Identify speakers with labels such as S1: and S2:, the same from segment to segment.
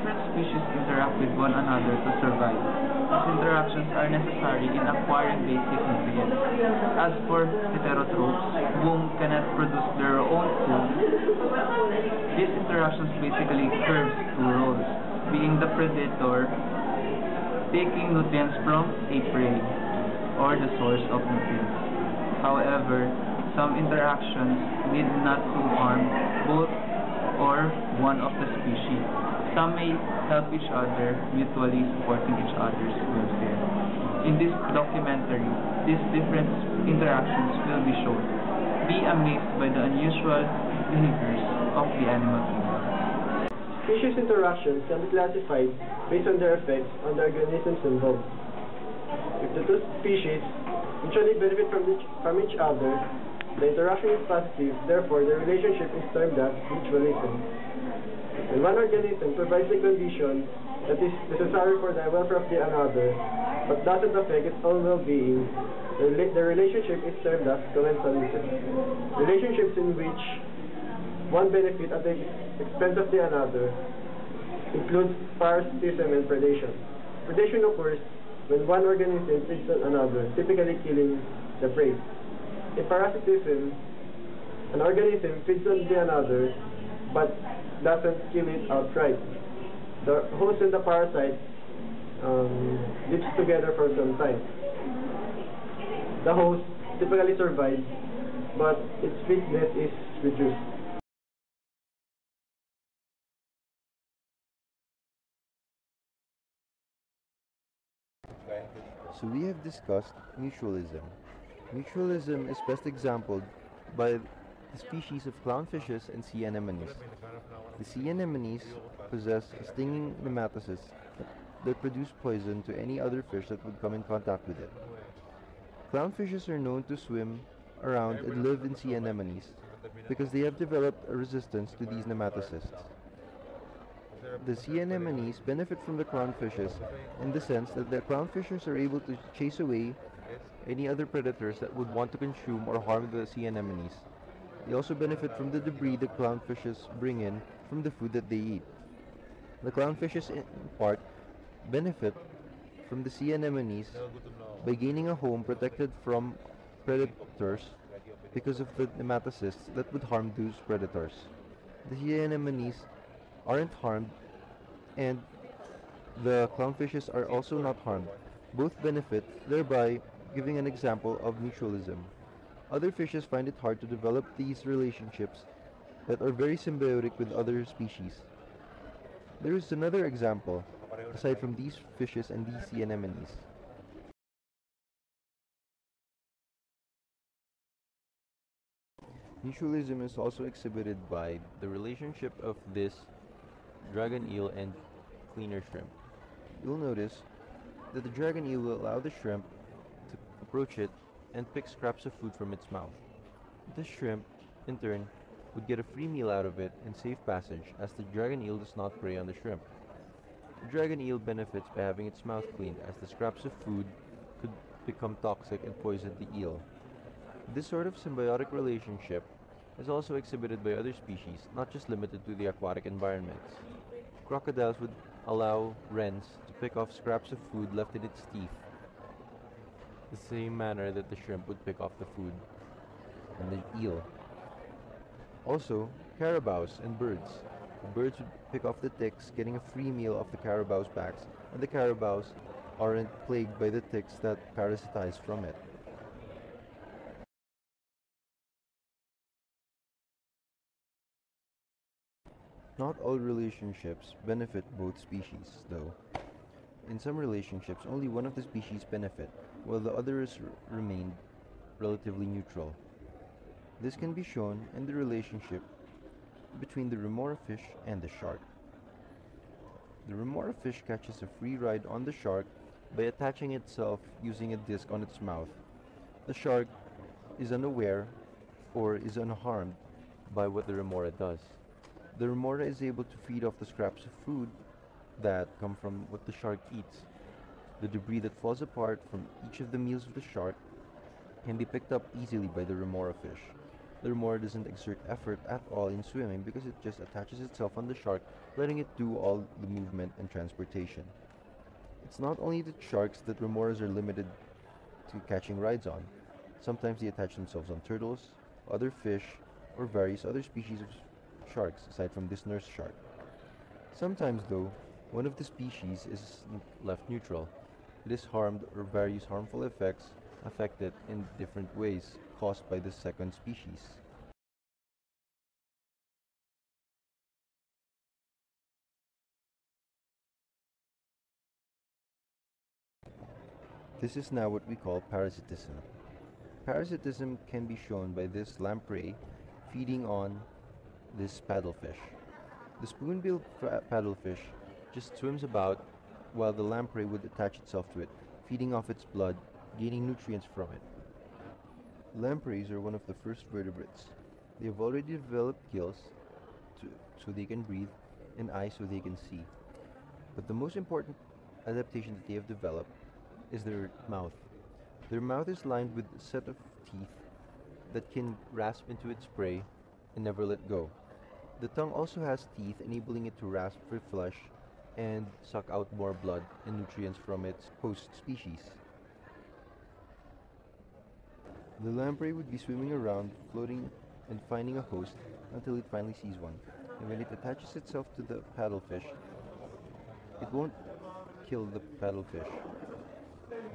S1: different species interact with one another to survive. These interactions are necessary in acquiring basic nutrients. As for heterotrophs, whom cannot produce their own food, these interactions basically serve two roles, being the predator taking nutrients from a prey, or the source of nutrients. However, some interactions need not to harm both or one of the species. Some may help each other, mutually supporting each other's welfare. In this documentary, these different interactions will be shown. Be amazed by the unusual behaviors of the animal kingdom.
S2: Species interactions can be classified based on their effects on the organisms involved. If the two species mutually benefit from each other, the interaction is positive, therefore the relationship is termed as mutualism. When one organism provides the condition that is necessary for the welfare of the another, but doesn't affect its own well-being, the relationship is termed as commensalism. Relationships in which one benefits at the expense of the another includes parasitism and predation. Predation occurs when one organism feeds on another, typically killing the prey. In parasitism, an organism feeds on the another but doesn't kill it outright. The host and the parasite lives together for some time. The host typically survives, but its fitness is reduced.
S3: So we have discussed mutualism. Mutualism is best exampled by the species of clownfishes and sea anemones. The sea anemones possess a stinging nematocyst that produce poison to any other fish that would come in contact with it. Clownfishes are known to swim around and live in sea anemones because they have developed a resistance to these nematocysts. The sea anemones benefit from the clownfishes in the sense that the clownfishes are able to chase away any other predators that would want to consume or harm the sea anemones. They also benefit from the debris the clownfishes bring in from the food that they eat. The clownfishes in part benefit from the sea anemones by gaining a home protected from predators because of the nematocysts that would harm those predators. The sea anemones aren't harmed and the clownfishes are also not harmed. Both benefit, thereby giving an example of mutualism. Other fishes find it hard to develop these relationships that are very symbiotic with other species. There is another example, aside from these fishes and these sea anemones. Mutualism is also exhibited by the relationship of this dragon eel and cleaner shrimp. You'll notice that the dragon eel will allow the shrimp to approach it and pick scraps of food from its mouth. The shrimp, in turn, would get a free meal out of it and safe passage, as the dragon eel does not prey on the shrimp. The dragon eel benefits by having its mouth cleaned, as the scraps of food could become toxic and poison the eel. This sort of symbiotic relationship is also exhibited by other species, not just limited to the aquatic environments. Crocodiles would allow wrens to pick off scraps of food left in its teeth, the same manner that the shrimp would pick off the food and the eel. Also, carabaos and birds. The birds would pick off the ticks, getting a free meal off the carabaos' backs, and the carabaos aren't plagued by the ticks that parasitize from it. Not all relationships benefit both species, though. In some relationships, only one of the species benefit, while the others remain relatively neutral. This can be shown in the relationship between the remora fish and the shark. The remora fish catches a free ride on the shark by attaching itself using a disc on its mouth. The shark is unaware or is unharmed by what the remora does. The remora is able to feed off the scraps of food that come from what the shark eats. The debris that falls apart from each of the meals of the shark can be picked up easily by the remora fish. The remora doesn't exert effort at all in swimming because it just attaches itself on the shark, letting it do all the movement and transportation. It's not only the sharks that remoras are limited to catching rides on. Sometimes they attach themselves on turtles, other fish, or various other species of sharks aside from this nurse shark. Sometimes, though, one of the species is left neutral. It is harmed or various harmful effects affect it in different ways caused by the second species. This is now what we call parasitism. Parasitism can be shown by this lamprey feeding on this paddlefish. The spoonbill paddlefish just swims about while the lamprey would attach itself to it, feeding off its blood, gaining nutrients from it. Lampreys are one of the first vertebrates. They have already developed gills so they can breathe and eyes so they can see. But the most important adaptation that they have developed is their mouth. Their mouth is lined with a set of teeth that can rasp into its prey and never let go. The tongue also has teeth, enabling it to rasp for flesh and suck out more blood and nutrients from its host species. The lamprey would be swimming around, floating and finding a host until it finally sees one. And when it attaches itself to the paddlefish, it won't kill the paddlefish,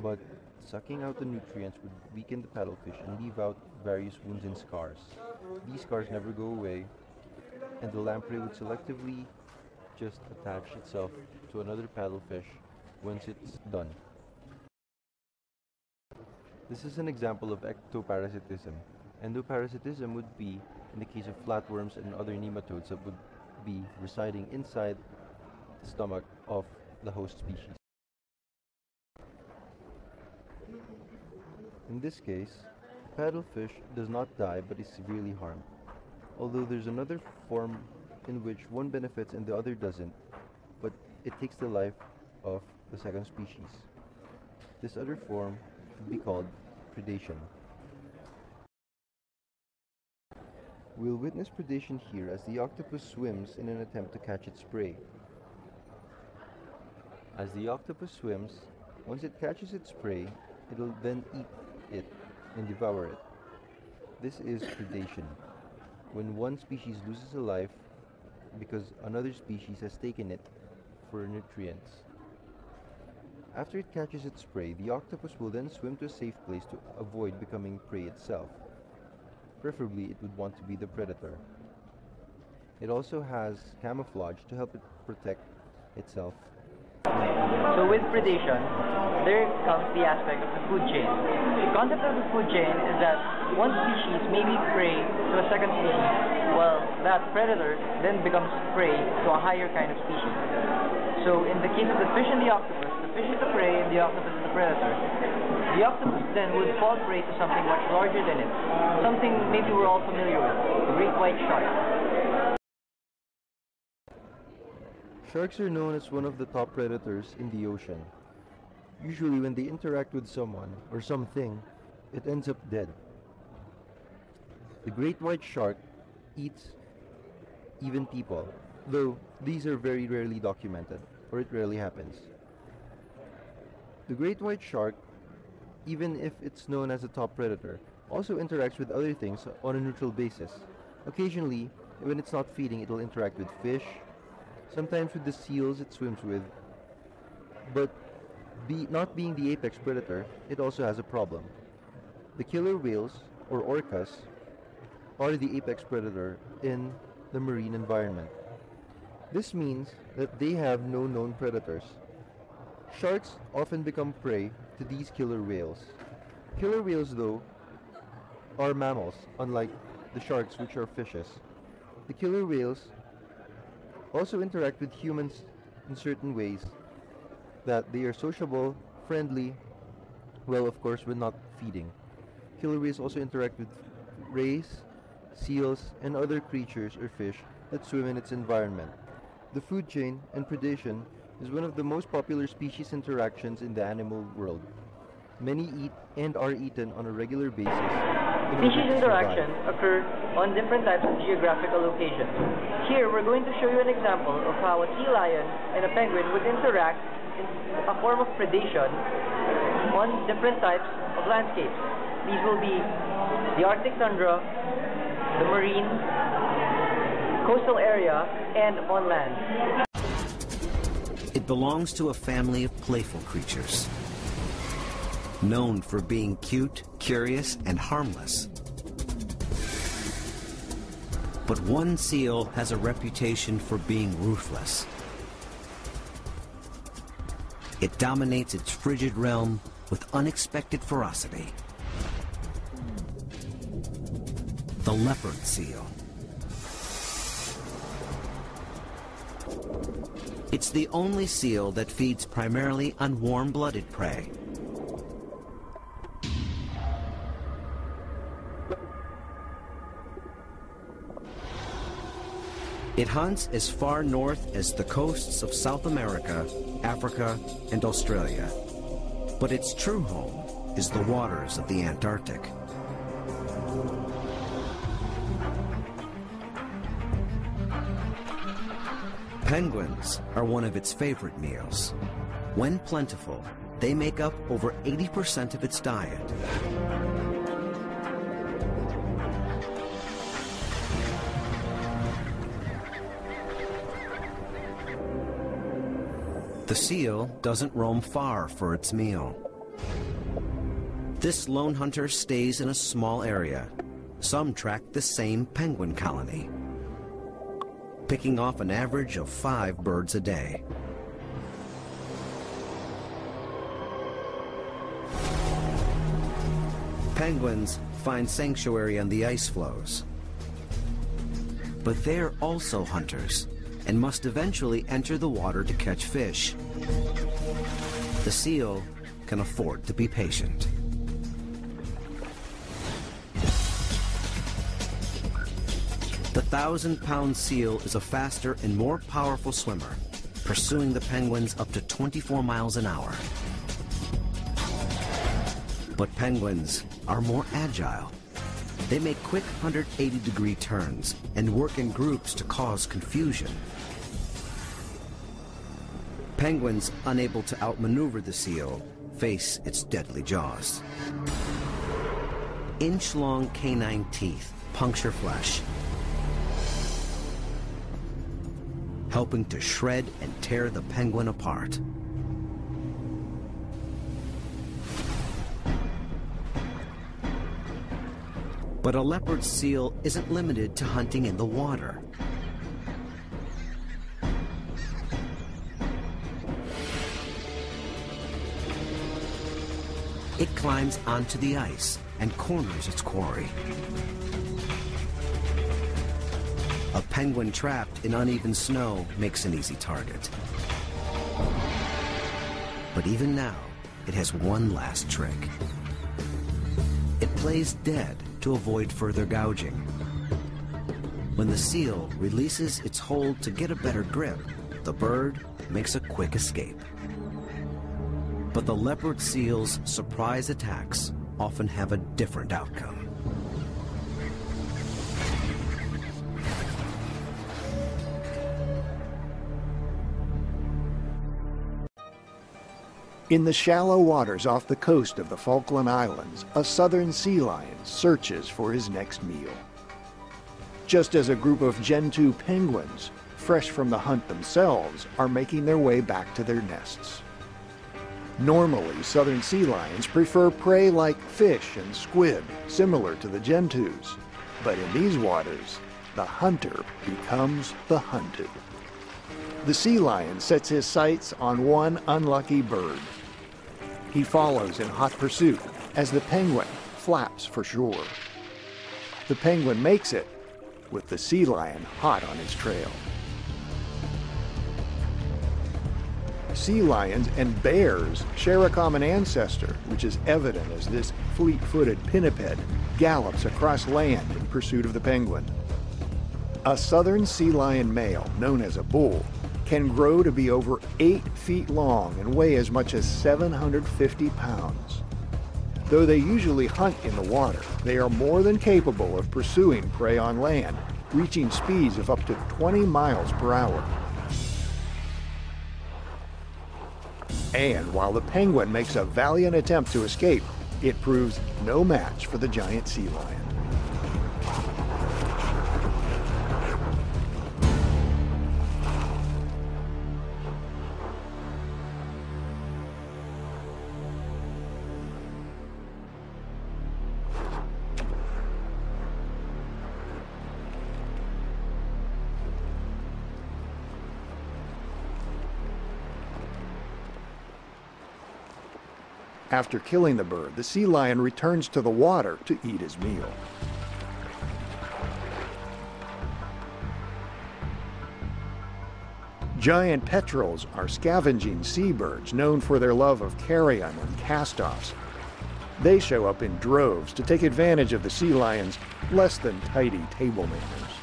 S3: but sucking out the nutrients would weaken the paddlefish and leave out various wounds and scars. These scars never go away, and the lamprey would selectively just attach itself to another paddlefish once it's done. This is an example of ectoparasitism. Endoparasitism would be in the case of flatworms and other nematodes that would be residing inside the stomach of the host species. In this case, the paddlefish does not die but is severely harmed. Although there's another form in which one benefits and the other doesn't, but it takes the life of the second species. This other form would be called predation. We'll witness predation here as the octopus swims in an attempt to catch its prey. As the octopus swims, once it catches its prey, it'll then eat it and devour it. This is predation, when one species loses a life because another species has taken it for nutrients. After it catches its prey, the octopus will then swim to a safe place to avoid becoming prey itself. Preferably, it would want to be the predator. It also has camouflage to help it protect itself.
S1: So with predation, there comes the aspect of the food chain. The concept of the food chain is that one species may be prey to a second species, while that predator then becomes prey to a higher kind of species. So in the case of the fish and the octopus is the prey and the octopus is the predator. The octopus then would fall prey to something much larger than it, something maybe we're all familiar with, the great white shark.
S3: Sharks are known as one of the top predators in the ocean. Usually when they interact with someone or something, it ends up dead. The great white shark eats even people, though these are very rarely documented, or it rarely happens. The great white shark, even if it's known as a top predator, also interacts with other things on a neutral basis. Occasionally, when it's not feeding, it'll interact with fish, sometimes with the seals it swims with, but not being the apex predator, it also has a problem. The killer whales, or orcas, are the apex predator in the marine environment. This means that they have no known predators. Sharks often become prey to these killer whales. Killer whales, though, are mammals, unlike the sharks, which are fishes. The killer whales also interact with humans in certain ways, that they are sociable, friendly, well, of course, when not feeding. Killer whales also interact with rays, seals, and other creatures or fish that swim in its environment. The food chain and predation is one of the most popular species interactions in the animal world. Many eat and are eaten on a regular basis,
S4: Species interactions occur on different types of geographical locations. Here, we're going to show you an example of how a sea lion and a penguin would interact in a form of predation on different types of landscapes. These will be the Arctic tundra, the marine, coastal area, and on land.
S5: It belongs to a family of playful creatures, known for being cute, curious, and harmless. But one seal has a reputation for being ruthless. It dominates its frigid realm with unexpected ferocity. The leopard seal. It's the only seal that feeds primarily on warm-blooded prey. It hunts as far north as the coasts of South America, Africa, and Australia. But its true home is the waters of the Antarctic. Penguins are one of its favorite meals. When plentiful, they make up over 80% of its diet. The seal doesn't roam far for its meal. This lone hunter stays in a small area. Some track the same penguin colony, picking off an average of 5 birds a day. Penguins find sanctuary on the ice floes. But they're also hunters and must eventually enter the water to catch fish. The seal can afford to be patient. The 1,000-pound seal is a faster and more powerful swimmer, pursuing the penguins up to 24 miles an hour. But penguins are more agile. They make quick 180-degree turns and work in groups to cause confusion. Penguins, unable to outmaneuver the seal, face its deadly jaws. Inch-long canine teeth puncture flesh, helping to shred and tear the penguin apart. But a leopard seal isn't limited to hunting in the water. It climbs onto the ice and corners its quarry. A penguin trapped in uneven snow makes an easy target. But even now, it has one last trick. It plays dead to avoid further gouging. When the seal releases its hold to get a better grip, the bird makes a quick escape. But the leopard seal's surprise attacks often have a different outcome.
S6: In the shallow waters off the coast of the Falkland Islands, a southern sea lion searches for his next meal. Just as a group of Gentoo penguins, fresh from the hunt themselves, are making their way back to their nests. Normally, southern sea lions prefer prey like fish and squid, similar to the Gentoos. But in these waters, the hunter becomes the hunted. The sea lion sets his sights on one unlucky bird. He follows in hot pursuit as the penguin flaps for shore. The penguin makes it, with the sea lion hot on his trail. Sea lions and bears share a common ancestor, which is evident as this fleet-footed pinniped gallops across land in pursuit of the penguin. A southern sea lion male, known as a bull, can grow to be over 8 feet long and weigh as much as 750 pounds. Though they usually hunt in the water, they are more than capable of pursuing prey on land, reaching speeds of up to 20 miles per hour. And while the penguin makes a valiant attempt to escape, it proves no match for the giant sea lion. After killing the bird, the sea lion returns to the water to eat his meal. Giant petrels are scavenging seabirds known for their love of carrion and cast-offs. They show up in droves to take advantage of the sea lion's less than tidy table manners.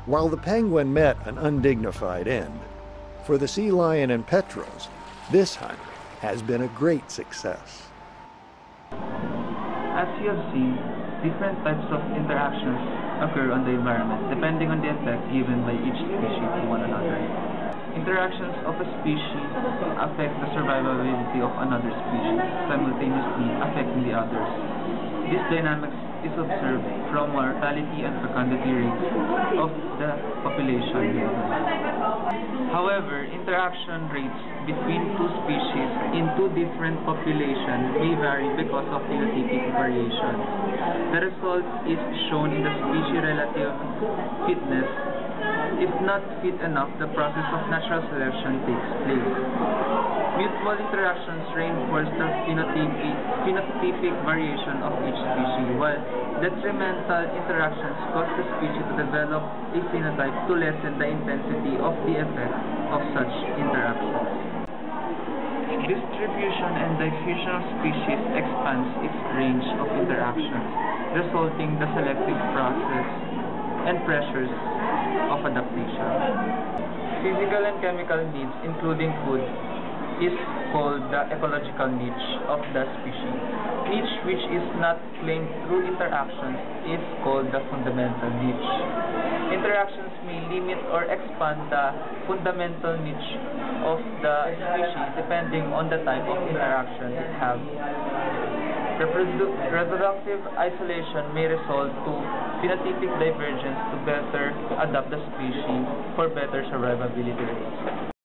S6: While the penguin met an undignified end, for the sea lion and petrels, this hunt has been a great success.
S1: As you have seen, different types of interactions occur on the environment depending on the effect given by each species to one another. Interactions of a species affect the survivability of another species, simultaneously affecting the others. This dynamics is observed from mortality and fecundity rates of the population. However, interaction rates between two species in two different populations may vary because of phenotypic variation. The result is shown in the species relative fitness. If not fit enough, the process of natural selection takes place. Mutual interactions reinforce the phenotypic variation of each species, while detrimental interactions cause the species to develop a phenotype to lessen the intensity of the effect of such interactions. Distribution and diffusion of species expands its range of interactions, resulting in the selective process and pressures of adaptation. Physical and chemical needs, including food, is called the ecological niche of the species. Niche which is not claimed through interactions is called the fundamental niche. Interactions may limit or expand the fundamental niche of the species depending on the type of interaction it has. Reproductive isolation may result to phenotypic divergence to better adapt the species for better survivability rates.